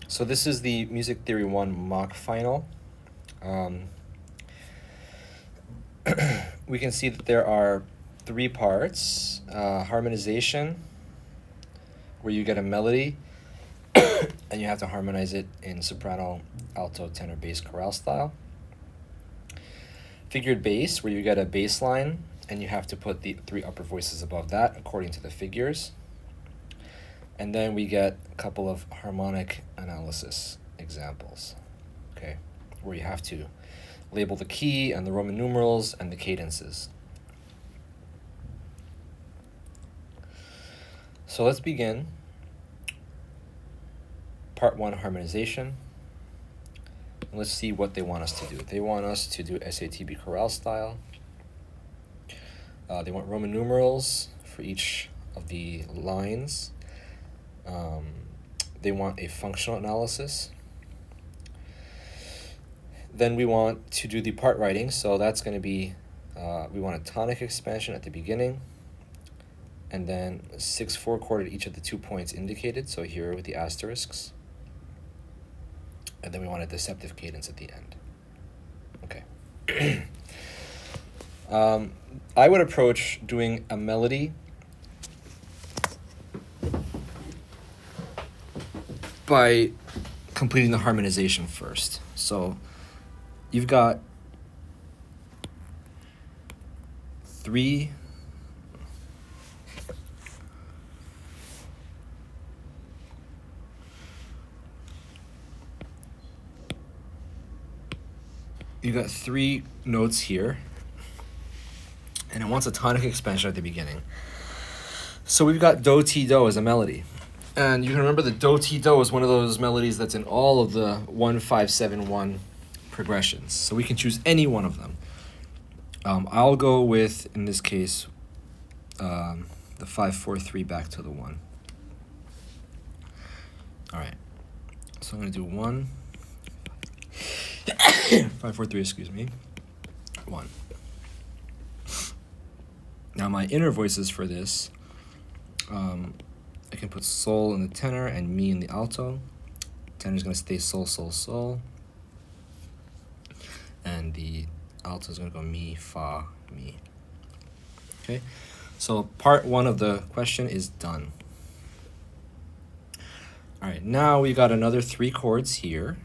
So this is the Music Theory 1 mock final. We can see that there are 3 parts. Harmonization, where you get a melody, and you have to harmonize it in soprano, alto, tenor, bass, chorale style. Figured bass, where you get a bass line, and you have to put the 3 upper voices above that according to the figures. And then we get a couple of harmonic analysis examples, okay, where you have to label the key and the Roman numerals and the cadences. So let's begin. Part 1, harmonization. And let's see what they want us to do. They want us to do SATB chorale style. They want Roman numerals for each of the lines. They want a functional analysis. Then we want to do the part writing, so that's going to be, we want a tonic expansion at the beginning, and then a 6/4 chord at each of the 2 points indicated, so here with the asterisks. And then we want a deceptive cadence at the end. Okay. I would approach doing a melody by completing the harmonization first. So you've got 3 notes here, and it wants a tonic expansion at the beginning. So we've got do, ti, do as a melody. And you can remember that do, ti, do is one of those melodies that's in all of the 1-5-7-1 progressions. So we can choose any one of them. I'll go with, in this case, the 5-4-3 back to the 1. All right. So I'm going to do 1, 5-4-3, excuse me, 1. Now my inner voices for this, I can put sol in the tenor and mi in the alto. Tenor is going to stay sol, sol, sol. And the alto is going to go mi, fa, mi. Okay, so part 1 of the question is done. All right, now we got another 3 chords here.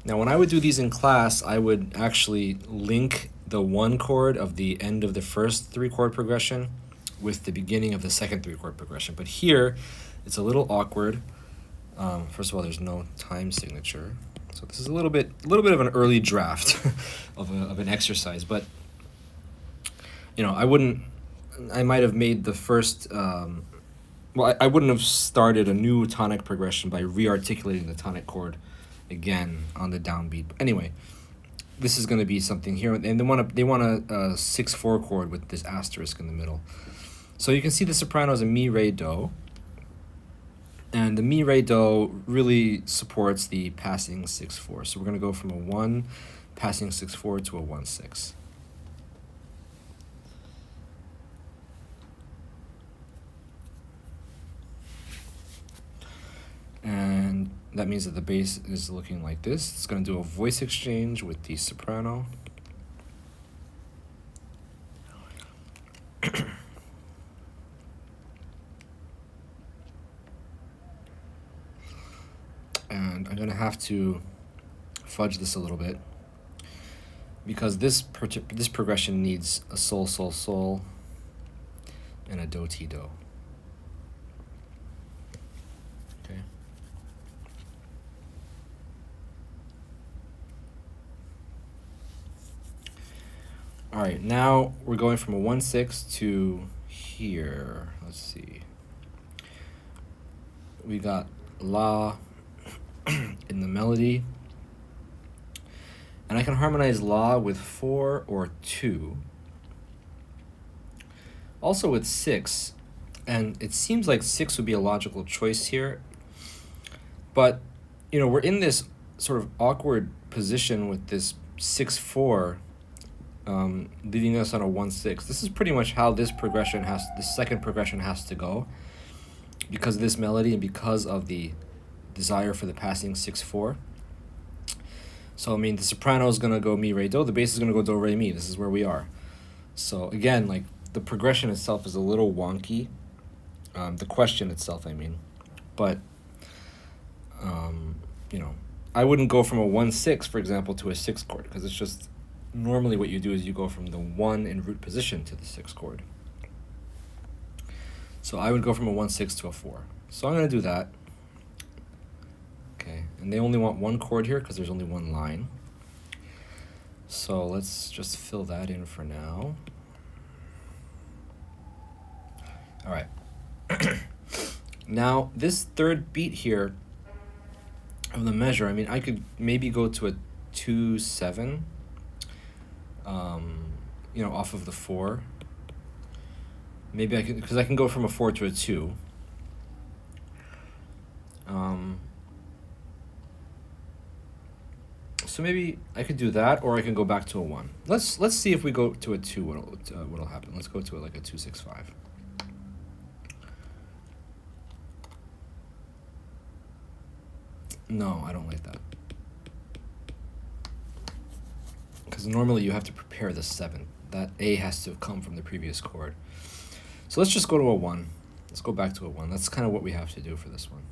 Now when I would do these in class, I would actually link the 1 chord of the end of the first 3 chord progression with the beginning of the second 3 chord progression. But here, it's a little awkward. First of all, there's no time signature. So this is a little bit of an early draft of an exercise, but I might have made the first, I wouldn't have started a new tonic progression by re-articulating the tonic chord again on the downbeat. But anyway, this is going to be something here, and they want a 6/4 chord with this asterisk in the middle. So you can see the soprano is a mi, re, do. And the mi, re, do really supports the passing 6/4. So we're going to go from a 1 passing 6/4 to a 1/6. And that means that the bass is looking like this. It's going to do a voice exchange with the soprano. And I'm going to have to fudge this a little bit because this progression needs a sol, sol, sol and a do, ti, do. Okay. All right, now we're going from a 1/6 to here. Let's see. We got la in the melody. And I can harmonize la with 4 or 2. Also with 6. And it seems like 6 would be a logical choice here. But, we're in this sort of awkward position with this 6/4 leading us on a 1/6. This is pretty much how the second progression has to go because of this melody and because of the desire for the passing 6/4. So I mean, the soprano is gonna go mi re do. The bass is gonna go do re mi. This is where we are. So again, like the progression itself is a little wonky. The question itself, I mean, but you know, I wouldn't go from a 1/6, for example, to a 6 chord, because it's just normally what you do is you go from the 1 in root position to the 6 chord. So I would go from a 1/6 to a 4. So I'm gonna do that. Okay, and they only want one chord here because there's only one line. So let's just fill that in for now. All right. Now, this third beat here of the measure, I mean, I could maybe go to a 2/7, you know, off of the 4. Maybe I can, because I can go from a 4 to a 2. So maybe I could do that, or I can go back to a 1. Let's see if we go to a 2, what'll happen. Let's go to like a 2/6/5. No, I don't like that. Because normally you have to prepare the 7. That A has to come from the previous chord. So let's just go to a 1. Let's go back to a 1. That's kind of what we have to do for this one.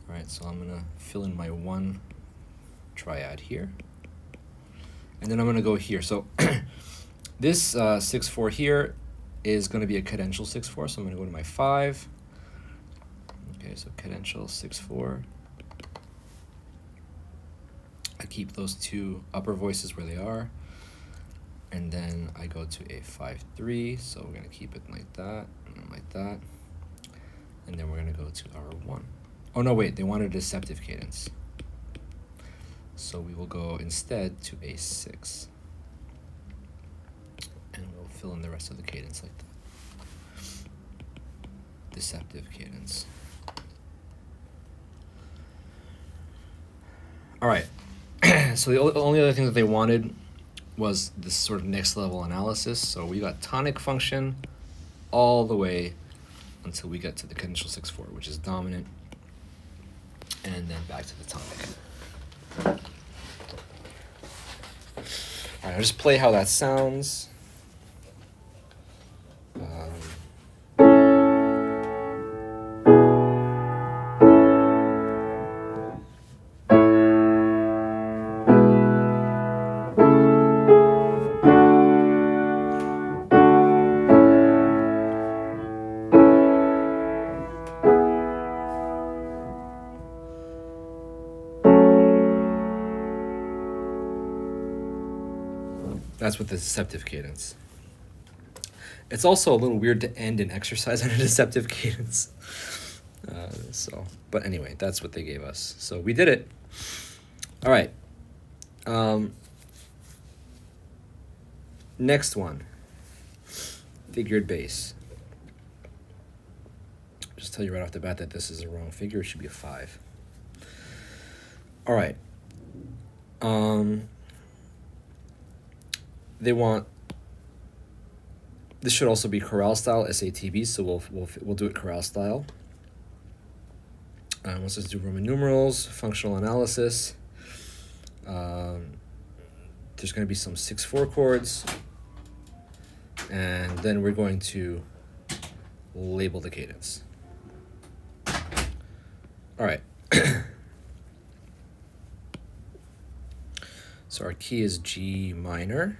All right, so I'm gonna fill in my 1 triad here. And then I'm gonna go here. So this 6/4 here is gonna be a cadential 6/4, so I'm gonna go to my 5. Okay, so cadential 6/4. I keep those 2 upper voices where they are. And then I go to a 5/3, so we're gonna keep it like that, and then like that. And then we're gonna go to our 1. Oh no, wait, they wanted a deceptive cadence. So we will go instead to a 6. And we'll fill in the rest of the cadence like that. Deceptive cadence. All right, so the only other thing that they wanted was this sort of next level analysis. So we got tonic function all the way until we get to the cadential 6/4, which is dominant, and then back to the tonic. All right, I'll just play how that sounds. That's with the deceptive cadence. It's also a little weird to end an exercise on a deceptive cadence. But anyway, that's what they gave us. So we did it. All right. Next one. Figured bass. Just tell you right off the bat that this is a wrong figure. It should be a 5. All right. They want, this should also be chorale style, SATB, so we'll do it chorale style. Let's just do Roman numerals, functional analysis. There's going to be some 6/4 chords, and then we're going to label the cadence. All right. So our key is G minor.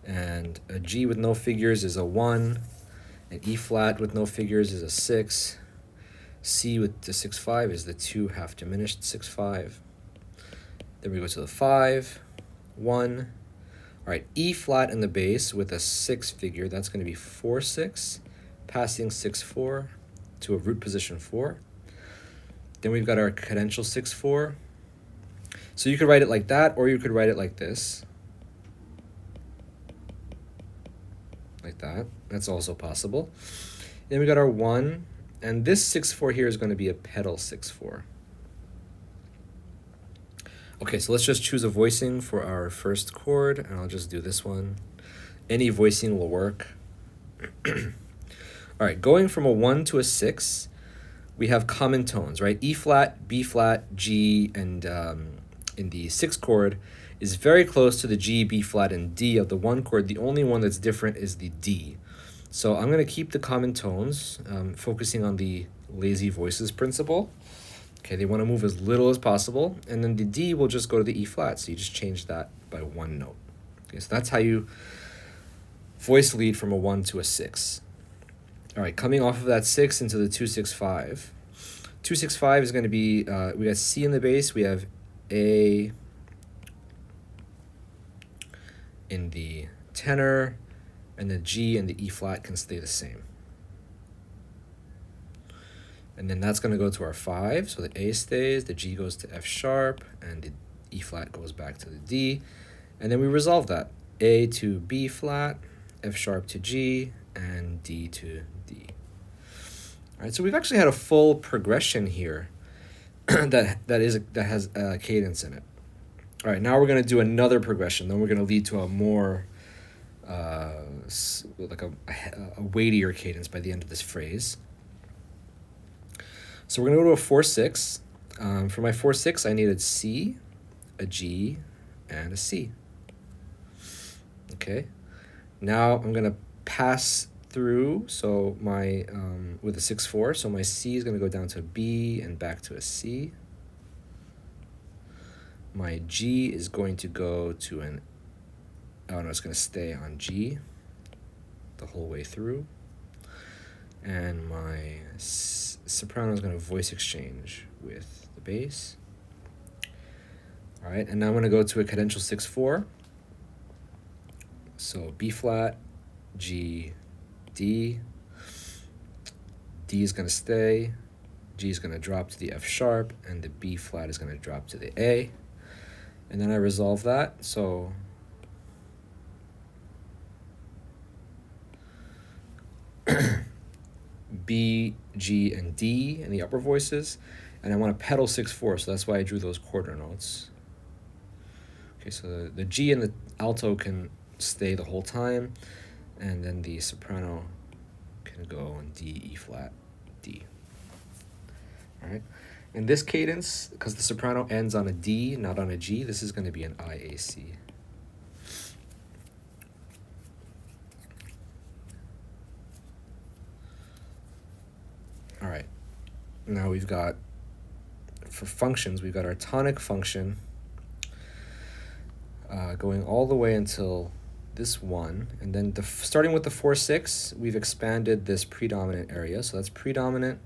And a G with no figures is a 1. An E flat with no figures is a 6. C with the 6/5 is the 2 half diminished 6/5. Then we go to the 5, 1. All right, E flat in the bass with a 6 figure, that's going to be 4/6, passing 6/4 to a root position 4. Then we've got our cadential 6/4. So you could write it like that, or you could write it like this. Like that. That's also possible. Then we got our 1, and this 6/4 here is going to be a pedal 6/4. Okay, so let's just choose a voicing for our first chord, and I'll just do this one. Any voicing will work. All All right, going from a 1 to a 6, we have common tones, right? E flat, B flat, G, and in the 6 chord is very close to the G, B flat, and D of the 1 chord. The only one that's different is the D. So I'm going to keep the common tones, focusing on the lazy voices principle. Okay, they want to move as little as possible, and then the D will just go to the E flat, so you just change that by 1 note. Okay, so that's how you voice lead from a 1 to a 6. All right, coming off of that 6 into the 2-6-5. 2-6-5 is going to be, we got C in the bass, we have A in the tenor, and the G and the E flat can stay the same. And then that's going to go to our 5, so the A stays, the G goes to F sharp, and the E flat goes back to the D. And then we resolve that. A to B flat, F sharp to G, and D to D. All right, so we've actually had a full progression here that has a cadence in it. All right, now we're going to do another progression. Then we're going to lead to a more like a weightier cadence by the end of this phrase. So we're going to go to a 4-6. For my 4-6, I needed C, a G, and a C. Okay. Now I'm going to pass through, so my with a 6-4, so my C is going to go down to a B and back to a C. My G is going to go to an, oh no, it's going to stay on G the whole way through. And my soprano is going to voice exchange with the bass. All right, and now I'm going to go to a cadential 6-4. So B flat, G, D. D is going to stay, G is going to drop to the F sharp, and the B flat is going to drop to the A. And then I resolve that, so B, G, and D in the upper voices, and I want to pedal 6-4, so that's why I drew those quarter notes. Okay, so the G and the alto can stay the whole time, and then the soprano can go on D, E flat, D. All right, in this cadence, because the soprano ends on a D, not on a G, this is going to be an IAC. All right, now we've got, for functions, we've got our tonic function going all the way until this one, and then starting with the 4-6, we've expanded this predominant area, so that's predominant.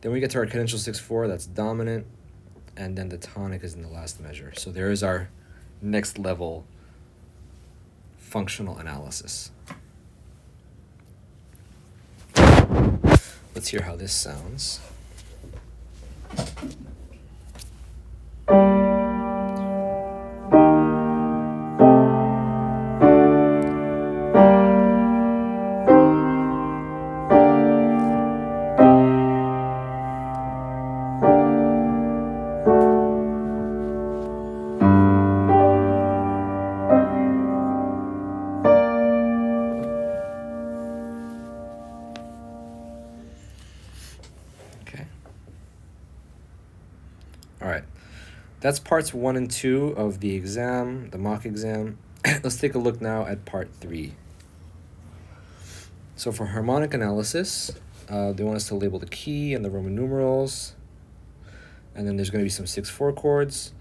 Then we get to our cadential 6-4, that's dominant, and then the tonic is in the last measure. So there is our next level functional analysis. Let's hear how this sounds. All right, that's parts 1 and 2 of the exam, the mock exam. Let's take a look now at part 3. So for harmonic analysis, they want us to label the key and the Roman numerals, and then there's going to be some 6-4 chords.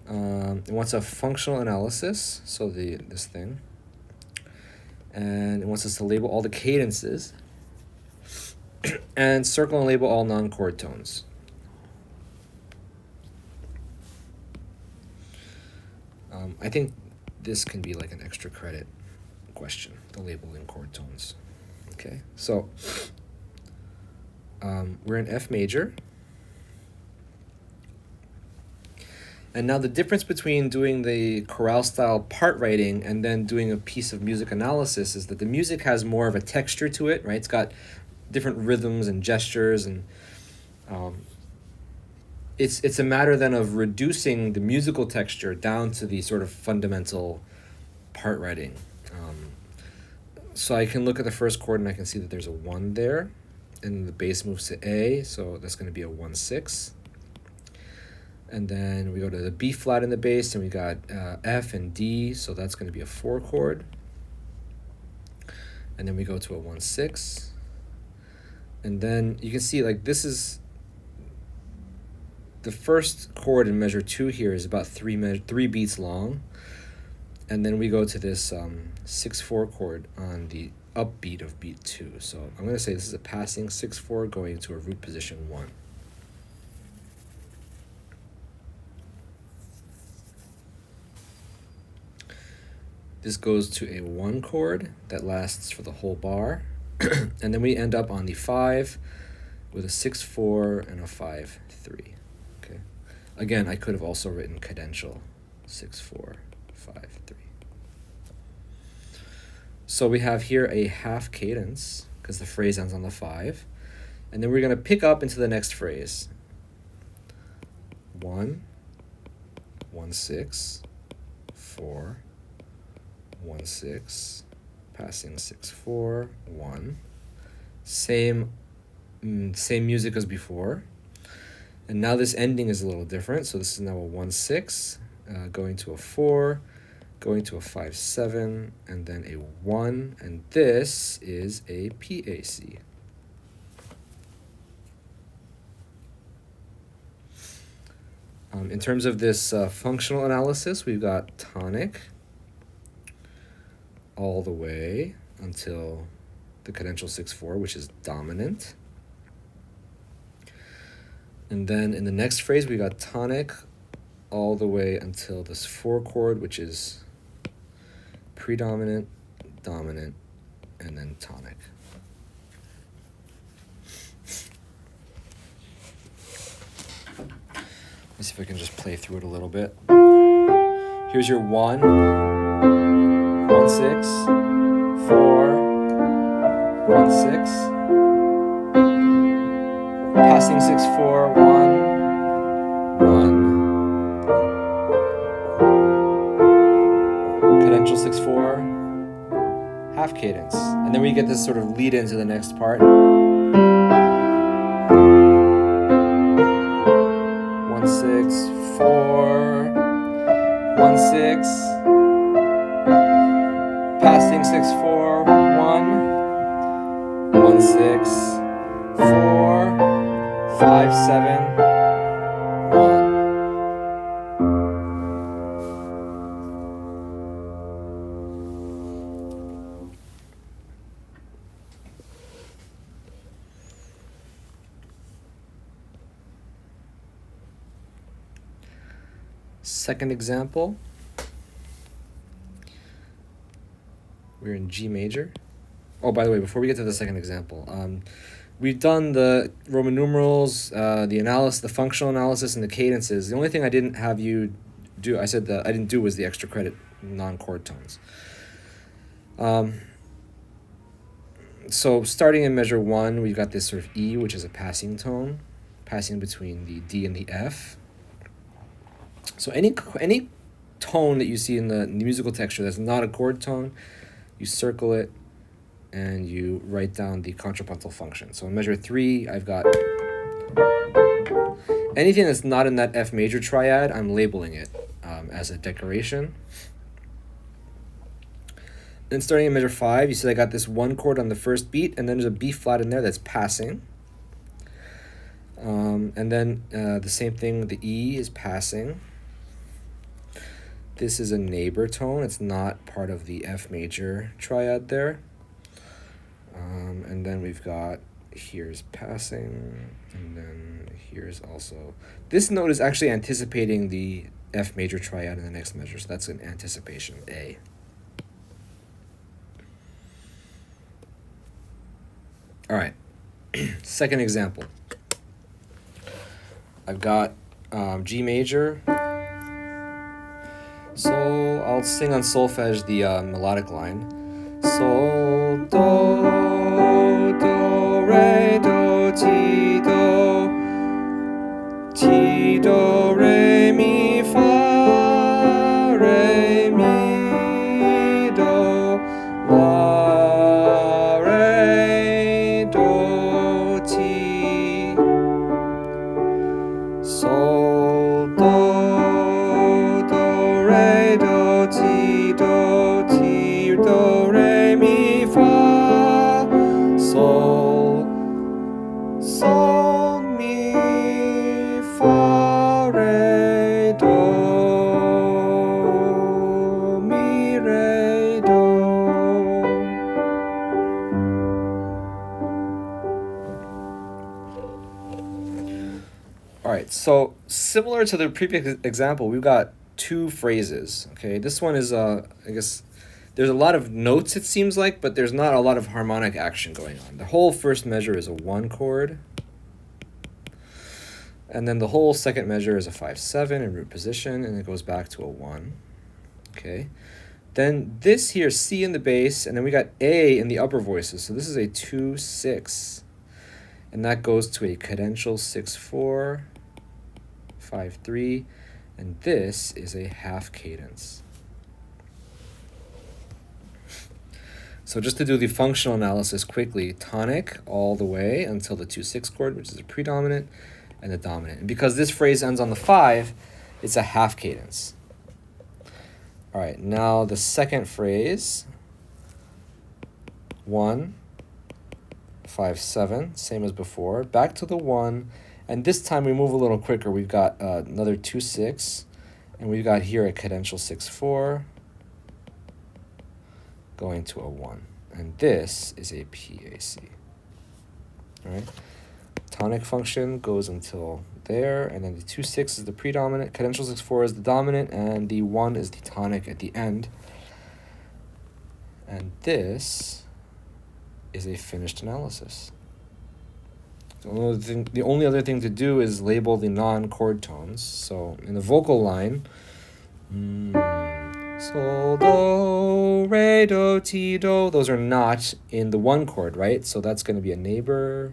It wants a functional analysis, so this thing, and it wants us to label all the cadences, and circle and label all non-chord tones. I think this can be like an extra credit question, the labeling chord tones. Okay, so we're in F major. And now the difference between doing the chorale style part writing and then doing a piece of music analysis is that the music has more of a texture to it, right? It's got different rhythms and gestures, and it's a matter then of reducing the musical texture down to the sort of fundamental part writing. So I can look at the first chord and I can see that there's a 1 there, and the bass moves to A, so that's going to be a 1-6. And then we go to the B flat in the bass, and we got F and D, so that's going to be a 4 chord. And then we go to a 1-6. And then you can see, like, this is the first chord in measure 2 here is about 3 beats long. And then we go to this 6-4 chord on the upbeat of beat 2. So I'm going to say this is a passing 6-4 going into a root position 1. This goes to a 1 chord that lasts for the whole bar. And then we end up on the 5 with a 6-4 and a 5-3. Okay. Again, I could have also written cadential 6-4, 5-3. So we have here a half cadence because the phrase ends on the 5. And then we're going to pick up into the next phrase. 1, 1-6, 4, 1-6, passing 6-4, 1. Same music as before. And now this ending is a little different. So this is now a 1-6, going to a 4, going to a 5-7, and then a 1. And this is a PAC. In terms of this functional analysis, we've got tonic all the way until the cadential 6-4, which is dominant. And then in the next phrase, we got tonic all the way until this 4 chord, which is predominant, dominant, and then tonic. Let's see if I can just play through it a little bit. Here's your 1, 1-6, 4, 1-6, passing 6-4, 1, 1, cadential 6-4, half cadence, and then we get this sort of lead into the next part. 1-6, 4, 1-6, passing 6-4, 1, 1-6, 4, 5-7, 1. Second example, we're in G major. Oh, by the way, before we get to the second example, we've done the Roman numerals, the functional analysis, and the cadences. The only thing I didn't have you do, I said that I didn't do, was the extra credit non-chord tones. So starting in measure 1, we've got this sort of E, which is a passing tone, passing between the D and the F. So any tone that you see in the musical texture that's not a chord tone, you circle it and you write down the contrapuntal function. So in measure 3, I've got anything that's not in that F major triad, I'm labeling it as a decoration. Then starting in measure 5, you see I got this 1 chord on the first beat, and then there's a B flat in there that's passing. And then the same thing, the E is passing. This is a neighbor tone. It's not part of the F major triad there. And then we've got, here's passing, and then here's also, this note is actually anticipating the F major triad in the next measure, so that's an anticipation, A. All right, second example. I've got G major. So I'll sing on solfege the melodic line. Sol, do, do, re, do, ti, do, re, mi, fa, 「 re, mi, do, la, 「 la, 」 do. 「 」 So ti, sol, do, re, do, ti, do, re, mi, fa, sol, sol, mi, fa, re, do, mi, re, do. All right, so similar to the previous example, we've got two phrases, okay? This one is, I guess, there's a lot of notes, it seems like, but there's not a lot of harmonic action going on. The whole first measure is a 1 chord, and then the whole second measure is a 5-7 in root position, and it goes back to a 1, okay? Then this here, C in the bass, and then we got A in the upper voices, so this is a 2-6, and that goes to a cadential 6-4, 5-3, and this is a half cadence. So just to do the functional analysis quickly, tonic all the way until the 2-6 chord, which is a predominant, and the dominant. And because this phrase ends on the 5, it's a half cadence. All right, now the second phrase, 1, 5-7, same as before, back to the 1, and this time we move a little quicker. We've got another 2-6, and we've got here a cadential 6-4 going to a 1, and this is a PAC. All right, tonic function goes until there, and then the 2-6 is the predominant, cadential 6-4 is the dominant, and the 1 is the tonic at the end. And this is a finished analysis. The only other thing to do is label the non-chord tones. So in the vocal line, sol, do, re, do, ti, do, those are not in the 1 chord, right? So that's going to be a neighbor.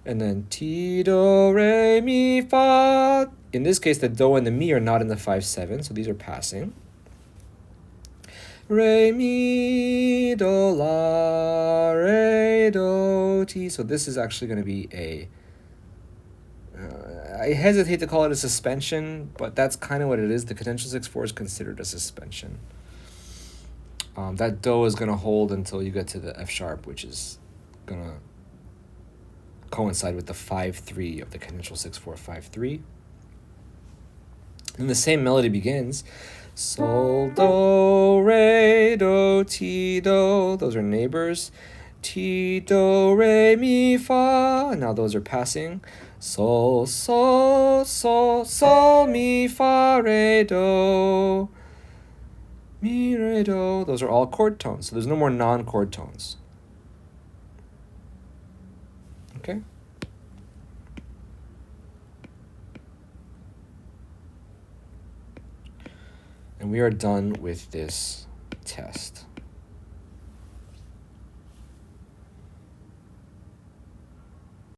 And then ti, do, re, mi, fa. In this case, the do and the mi are not in the 5-7, so these are passing. Re, mi, do, la, re, do, ti. So this is actually going to be a, I hesitate to call it a suspension, but that's kind of what it is. The cadential 6-4 is considered a suspension. That do is going to hold until you get to the F sharp, which is going to coincide with the 5-3 of the cadential 6-4, 5-3. And the same melody begins. Sol, do, re, do, ti, do. Those are neighbors. Ti, do, re, mi, fa. Now those are passing. Sol, sol, sol, sol, mi, fa, re, do. Mi, re, do. Those are all chord tones. So there's no more non-chord tones. Okay? And we are done with this test.